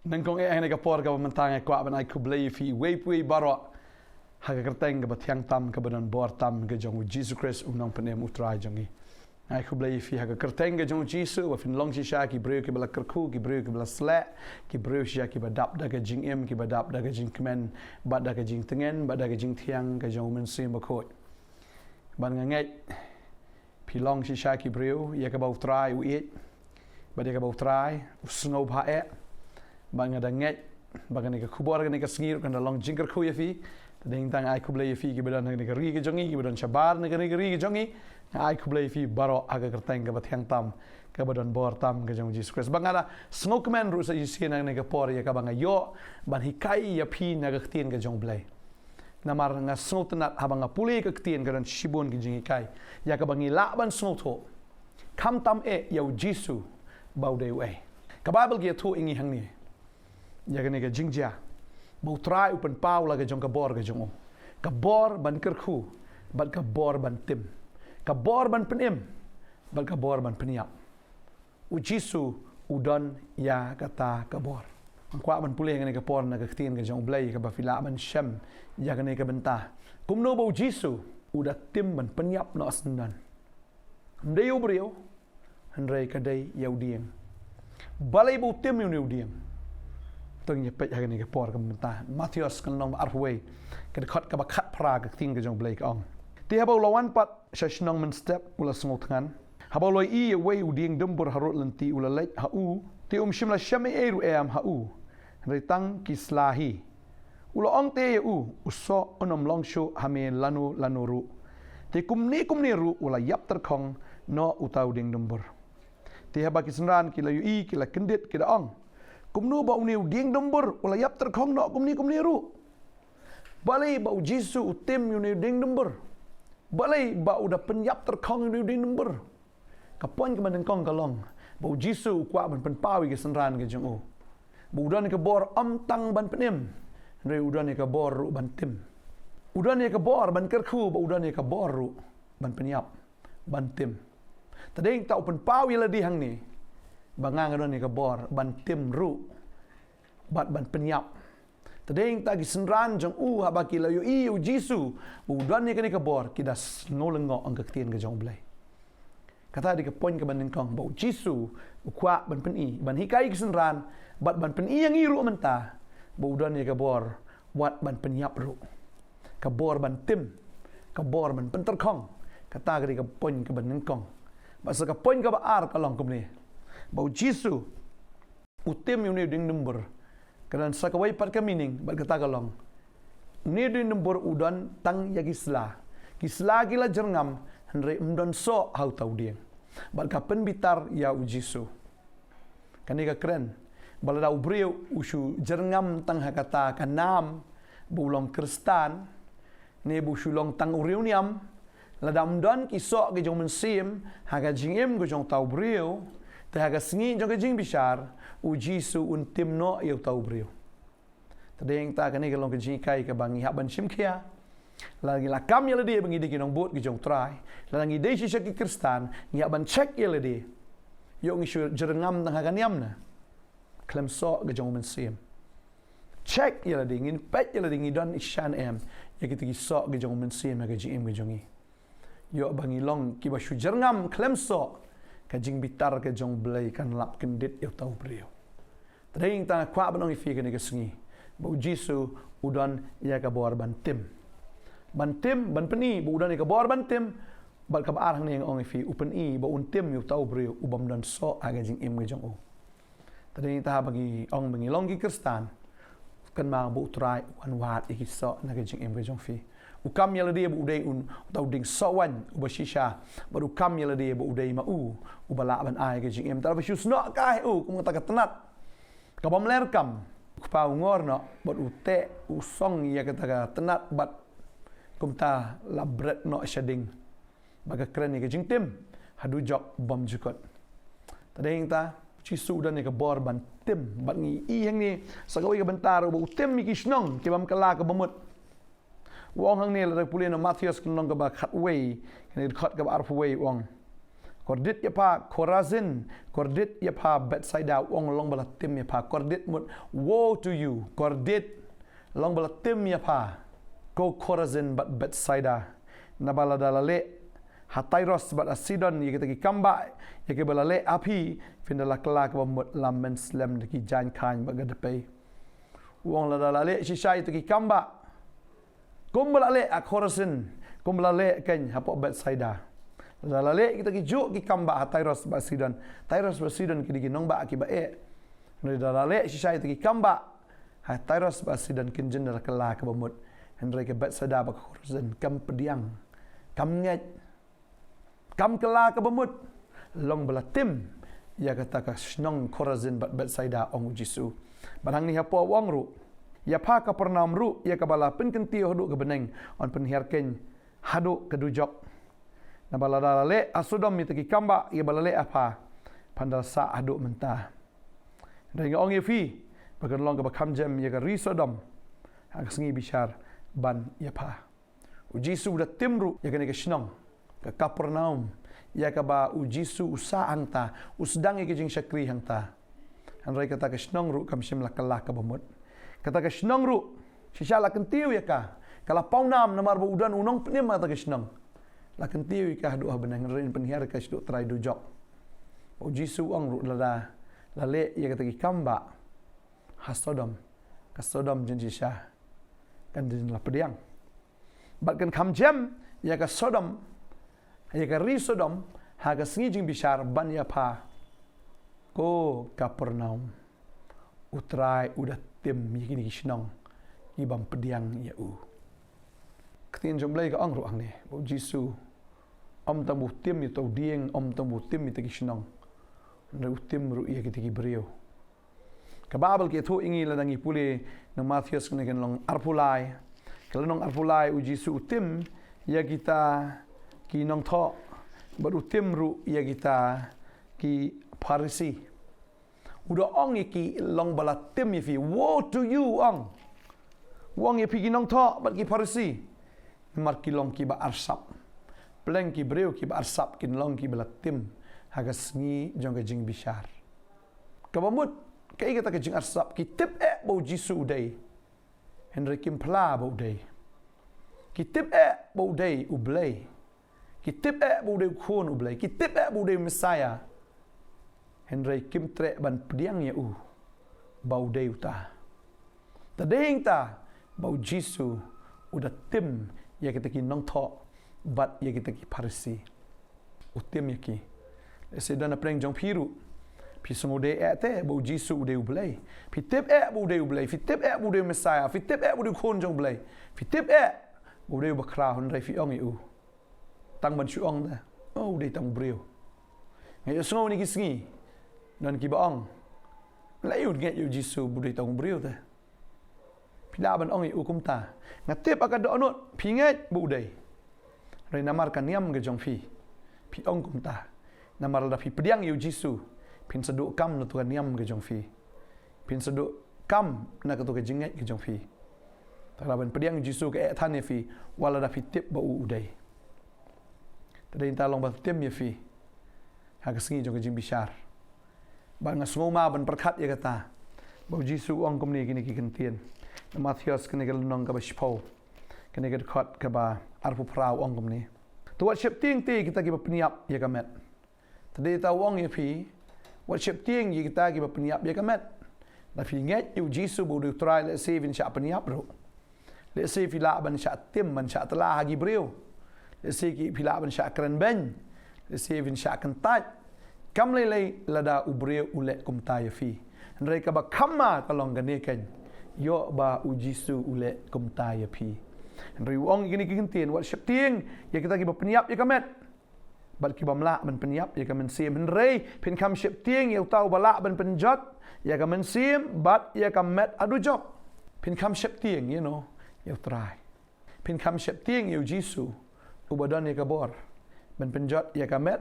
nang kong ang nagapor ka pamantang kwa ban ay kublay fi way baro haga kerteng ka bathyang tam ka banan bor tam ka jong Jesus Christ unang panem utray jongi ay kublay fi haga kerteng ka jong Jesus wa fin long shisha ki breu ki bala kerku ki breu ki bala sla ki breu shisha ki badap da ka jing em ki badap da ka jing kemen bad da ka jing tengen bad da ka jing thiang ka jong men sim bakot ban ngai pi long shisha ki breu ya ka ba utray u it bad ka ba utray snow ba e bang ada ngai bang ni ka kubor ni ka sngir kan long jingker khu yafi ding tang ai kublay yafi ki badan ni ka ri ki jongi ki badan shabar ni ka ri ki jongi ai kublay yafi baro aga kerteng ka batyang tam ka badan bor tam ka jong Jesus Christ bang ada smoke man ru sa yisi na ni ka por ya ka bang yo ban hikai yafi na ka tien ka jong blay namar nga smoke na habang nga puli ka tien ka dan shibon ki jing hikai ya ka bang ila ban smoke ho kam tam e yo Jesus baude we ka bible gi thu ingi hang ni ya ka ni ka jingjia bau trai upan pau la ka jong ka bor ka bor ban kerku ban ka bor ban tim ka bor ban penim ban ka bor ban peniap u jisu udon ya kata ka bor ang kwa ban pulih ka ni ka por na ka tin ka jong blay ka ba fila ban shem ya ka ni ka benta kumno bau jisu uda tim ban peniap no asnan mdeu brio handrai ka dai yaudieng balai bau tim yaudieng tong ye pet hagan ke por kam ta Matthias kan long arway ke khot ka ba khat pra ka ting ka jong blake ong ti habo lawan pat shashnong men step ula smot ngan habo loi i way uding dumbur harut lenti ula lek ha u ti shimla shame eru am ha u retang kislahi ula ong te u uso onom long shu hame lanu ru ti kumni ru ula yap ter khong no utau ding dumbur ti haba kisran ki layu i ki la kendit ki da ong kumnu bau niu ding dumbur ula yap ter khong no kumni ru balai bau jisu utim yu niu ding dumbur balai bau da penyap ter khong yu niu ding dumbur kapon ke man kong kalong bau jisu kwa ban pen pawi ke senran ke jong o budan ke bor am tang ban penim re udan ke bor ru ban tim udan ke bor ban kerku udan ke bor ru ban penyap ban tim tadeng tau pen pawi la di hang ni bangang ron ni ka bor ban tim ru bat ban penyap tadeng tagi senran jong u habaki la yu i u jisu udan ni ka bor kidas ngolengo ang kaktien ka jong blay kata di ka pon ka ban kong bau jisu ukwa ban pen i ban hikai ka senran bat ban pen i yang i ru menta bau udan ni ka bor wat ban penyap ru ka bor ban tim ka bor ban penter kong kata ka di ka pon ka ban kong basa ka pon ka ba ar ka long kum ni bau jisu utim yu ni ding number kanan sakawai pat ka meaning bat kata kalong ni ding number udan tang ya kisla kila jerngam henre umdon so hau tau dia bat ka pen bitar ya u jisu kani ka keren balada ubriu usu jerngam tang hakata kanam bulong kristan ne bu sulong tang uriuniam ladam don kisok ke jong mensim haga jingem go jong tau briu haga sengi jong jing bishar u jisu un timno yau tau brio tadeng ta kani kalong ke jing kai ka bangi haban shimkia lagi la kam yele dia bangi dikinong bot ke jong trai lagi dei shi shaki kristan ngi haban check yele dia yo ngi shu jerengam tang haga niam na klem so ke jong men sim check yele dia ngin pet yele dia ngi don ishan em ya kitigi so ke jong men sim haga jing ke jongi yo bangi long ki ba shu jerengam klem so kajing bitar ke jong blay kan lap kendit yau tau brio tadeng ta kwa banong ifi ke ni kesengi bau jisu udan ya ka bor ban tim ban peni bu udan ya ka bor ban tim bal ka ar hang ni ong ifi upen i bau un tim yau tau brio ubam dan so aga jing im ke jong o tadeng ta bagi ong bangi long ki kristan kan ma bu trai wan wat iki so na ke jing im ke jong fi ukam yala dia bu udai un tau ding sawan ubashisha baru kam yala dia bu udai ma u ubala ban ai ke jing em tar basu sno kai u kum ta tenat ka bom ler kam pa ngor no bot ute usong ya kata tenat bat kum ta labret no shading baga kren ke jing tim hadu jok bom jukot tadeng ta chisu dan ke bor ban tim bat ngi i hang ni sagawi ke bentar bu tim mi kisnong ke bam kala ke bamut wong hang ni la pulin Matthias kan long ka ba khat way kan khot ka ba arf way wong Kordit ya pa Khorazin, kordit ya pa Bethsaida wong long bala tim ya pa kordit mut woe to you. Kordit long bala tim ya pa ko Khorazin bat Bethsaida. Nabala dalale Hatairos bat Sidon ye kita ki kamba ye ke balale api findala kala ke bamut lam slam de ki jan kan ba gadepe. Wong la dalale shisai tu ki kamba. Kumbalale Khorazin, kumbalale ken hapo Bethsaida. Dalale kita ki juk ki kamba Hatairos bat Sidon. Tairos bat Sidon ki di nong ba ki ba e. Dalale shisai tu ki kamba Hatairos bat Sidon kin jendala kala ke bamut. Henry ke Bethsaida ba Khorazin kam pediang. Kam nget kam kela ke bemut long bela tim ya kata ka snong Khorazin bat Bethsaida ong Jisu barang ni apa wong ru ya pa ka pernam ru ya ka bala pen kenti hodu ke beneng on pen herken hadu ke dujok na bala dalale asudom mi teki kamba ya balale apa pandal sa hadu mentah dengan ong yefi bagan long ke bakam jam ya ka risodom ak sengi bishar ban ya pa Jisu dah timru ya kena ke snong ke Kapernaum ya ka ba Jisu usa angta usdang ke jing syakri hangta anrai kata ke snong ru kam sim lakala ka bamut kata ke snong ru shisha la kentiu ya ka kala paunam namar bu udan unong penim kata ke snong la kentiu ka doa benang rin penhiar ka sdu trai du jok Jisu ong ru lada lale ya kata ke kamba hasodom kasodom jin shisha kan jin la pediang Batkan kam jam ya ka Sodom ya ka ri Sodom ha ka sengi jing bishar ban ya pa ko Kapernaum utrai udah tim yiki ni snong ibam pediang ya u ketin jomblai ka angru ang ni bo Jisu om tambu tim ni tau dieng om tambu tim ni teki snong ru tim ru ya ki teki brio ka babel ke thu ingi ladangi pule no Matius kene ken long arpulai kalau nong arpulai Jisu utim ya kita ki nong tho baru tim ru ya kita ki Parisi udah ong ki long bala tim ya fi woe to you ong wong ya pi ki nong tho bat ki Parisi mar ki long ki ba arsap pleng ki breu ki ba arsap kin long ki bala tim hagas ngi jong ka jing bishar kabamut kai kata ka jing arsap ki tip bo Jisu dai Henry Kim Pla bau day. Kitip bau day ublay. Kitip bau day khon ublay. Kitip bau day Messiah. Henry Kim tre ban pediang ya bau day uta. Tadeng ta bau Jisu udah tim ya kita ki nong tho bat ya kita ki Parisi. Utim ya ki. Sedana preng jong piru. Pi semode te bau Jisu udah ublay. Pi tip bau day ublay. Pi tip bau day Messiah. Pi tip bau day khon jong ublay. Pi tip bau day bakra hon rai fi ong yu. Tang ban chu ong da. Oh day tang breu. Ngai sngo ni kisngi. Dan ki ba ong. Lai ud ngai yu Jisu bau day tang breu da. Pi la ban ong yu kum ta. Ngatip akad do onot pi ngai bau day. Rai namar kan niam ge jong fi. Pi ong kum ta. Namar da fi pediang yu Jisu. Pin seduk kam na tuan niam ke jong fi. Pin seduk kam na ke tu ke jingat ke jong fi. Talaban pediang Jisu ke tan ye fi wala da fi tip ba udai. Tadai ta long ba tim ye fi. Ha ke sengi jong ke jing bishar. Ba nga sngoma ban perkat ye kata. Ba Jisu ong kom ni kini ki kentien. Matius kini ke nong ka ba shpau. Kini ke dekat ke ba arpu prau ong kom ni. Tuat ship ting ti kita ki ba peniap ye kamet. Tadai ta wong ye fi Wat ship tieng ye kita ki ba peniap ye kamet. La fi nget yu Jisu bu du try le se vin sha peniap ro. Le se fi la ban sha tim ban sha tala hagi breu. Le se ki fi la ban sha kran ben. Le se vin sha kan tat. Kam le la da u breu u le kum ta ye fi. Ndrai ka ba khamma ka long gane ken. Yo ba u Jisu u le kum ta ye fi. Ndrai wong gini ki kentien wat ship tieng ye kita ki ba peniap ye kamet. Bat ki bamla ban peniap ya kamen sim henrei pin kam ship tieng ya tau bala ban penjot ya kamen sim bat ya kamet adu jok pin kam ship tieng you know ya try pin kam ship tieng ya Jisu ubadan ya kabor ban penjot ya kamet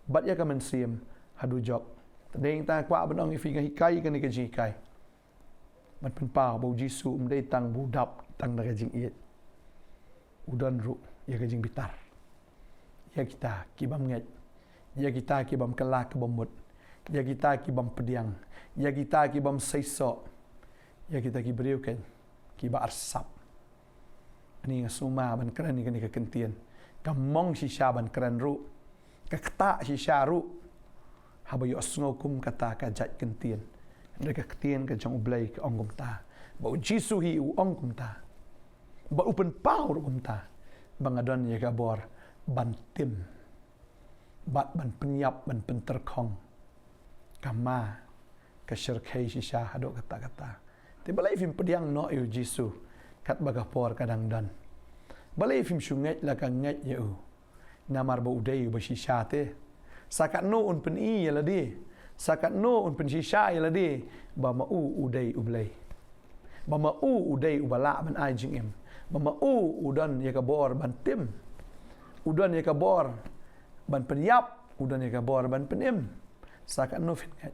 bat ya kamen sim adu jok tadeng ta kwa ban ong fi ga hikai kan ke ji kai ban pen pa bo Jisu mdei tang budap tang da jing iet udan ru ya ka jing bitar ya kita kibam nget ya kita ki bam kelak ke bomut, ya kita ki bam pediang, ya kita ki bam seiso, ya kita ki beriukan ki ba arsap. Ini ngasuma ban keren ni ke kentian. Kamong shisha ban keren ru. Kakta shisha ru. Haba yo asngokum kata ka jat kentian. Mereka ketian ke jang ublay ke ongkum ta. Ba jisu hi u ongkum ta. Ba upen power ongkum ta. Bangadon ya gabor ban tim. Bat ban penyap ban penterkong. Kama ke syirkai shisha hadok kata-kata. Tiba lai fim pediang no yu jisu. Kat bagapor kadang dan. Balai fim sungai la kan ngai yu. Namar ba udai ba shisha te. Sakat no un pen i la di. Sakat no un pen shisha la di. Ba ma u udai ublai. Ba ma u udai ubala ban ai jing em. Ba ma u udan ya kabor ban tim. Udan ya kabor ban penyap, udan ya kabor ban penim. Sakat no fin ngai.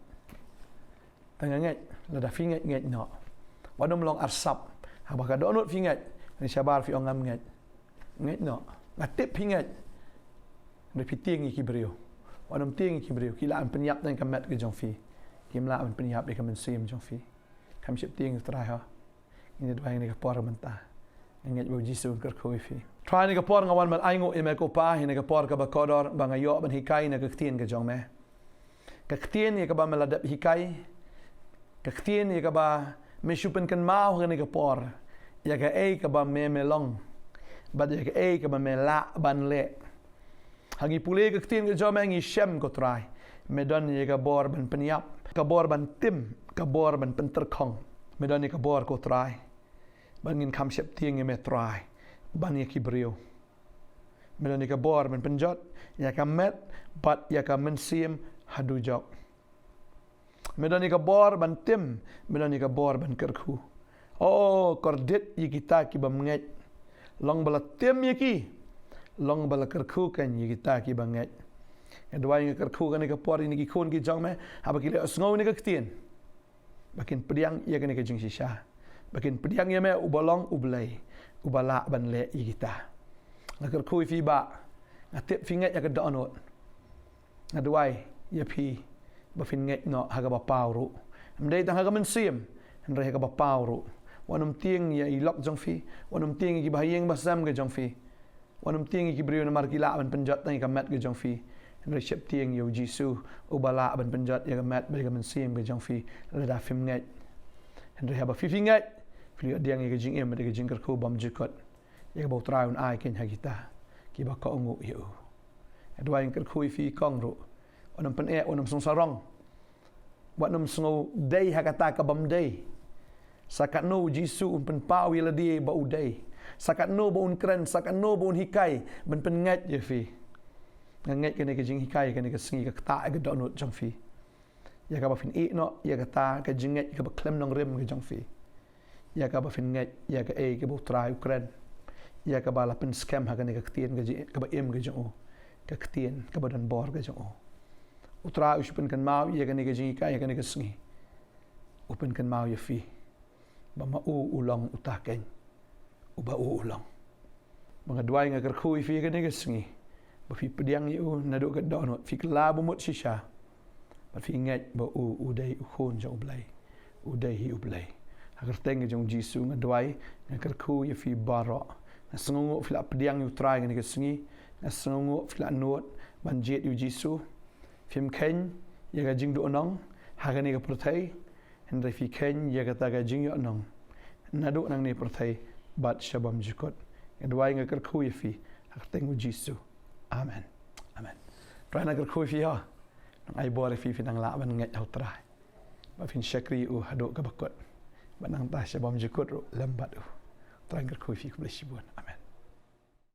Tengah ngai la da fin ngai no. Wadom long arsap. Habaka donut fingat ni sabar fi ongam ngat ngat no ngatip fingat ni piting ki brio wadom ting ki brio kila an penyap dan kamat ke jong fi kimla an penyap de kamen sim jong fi kam sip ting try ha ini dua ni ka por menta ngat bo jisu ker khoi fi try ni ka por ngawan man aingo e me ko pa ni ka por ka ba kodor ba ngayo ban hikai na ka tien ke jong me ka tien ni ka ba meladap hikai ka tien ni ka ba mesupen kan mau kan ke por ya ka e ka ba me melong ba ya ka e ka ba me la ban le hagi pule ka tin ke jom ngi shem ko try medon ya ka bor ban penyap ka bor ban tim ka bor ban penterkong medon ya ka bor ko try ban ngin kam sep tieng me try ban ya ki brio medon ya ka bor ban penjot ya ka met bat ya ka mensim hadu jok medan ni ka bor ban tim medan ni ka bor ban kerku oh kordit yi kita ki bam ngai long bala tim yi ki long bala kerku kan yi kita ki bam ngai edwa yi kerku kan ni ka por ni ki khon ki jong me haba ki le sngo ni ka ktien bakin pediang ya kan ni ka jing shisha bakin pediang ya me ubalong ublai ubala ban le yi kita kerku fi ba ngatip fi ngai ya ka donot adwai ya pi ba fin ngai no haga ba pauru mdei tang haga men sim ndre haga ba pauru wanum tieng ya ilok jong fi wanum tieng ki bahayeng basam ke jong fi wanum tieng ki brio na mar ki la ban penjat tang ka mat ke jong fi ndre shep tieng yo jisu ubala ban penjat ya ka mat ba men sim ke jong fi la da fim ngai ndre haba fi fi ngai fi diang ke jing em de ke jing ker ko bam jikot ya ba traun ai ken hagita ki ba ko ngu yo adwa ker ko fi kong ro wanam pen wanam song sarong wanam song day hakata ka bam day sakat no jisu pen pau yela di ba udai sakat no ba un kren sakat no ba un hikai ben pen ngat je fi ngat ke ne ke jing hikai ke ne ke singi ka ta ke donut jong fi ya ka ba fin e no ya ka ta ke jing ngat ka ba klem nong rem ke jong fi ya ka ba fin ngat ya ka e ke bo trai ukren ya ka ba la pen scam ha ke ne ka tien ke ba em ke jong ka tien ka ba dan bor ke jong utra upen kan mau ya kan ke jing ka ya kan ke singi upen kan mau ya fi ba ma ulong utaken uba ulong mga duai nga kerkhui fi kan ke singi ba fi pediang yu na do ka don fi kla bu mut shisha ba fi ngat ba udai khon jong blai udai hi ublai agar teng jong jisu nga duai nga kerkhu ya fi baro na sngongo fi la pediang yu trai kan ke singi na sngongo fi la not ban jet yu jisu phim khen ya ga jing do nong ha ga ni ga prothai hendrai fi khen ya ga ta ga jing yo nong na do nang ni prothai bat shabam jikot edwai nga kar khu fi ha teng jisu amen amen trai na kar khu fi ha nang ai bor fi nang la ban ngai au trai ba fin shakri u hado ka bakot banang ta shabam jikot ro lambat u trai kar khu fi ku blessibun amen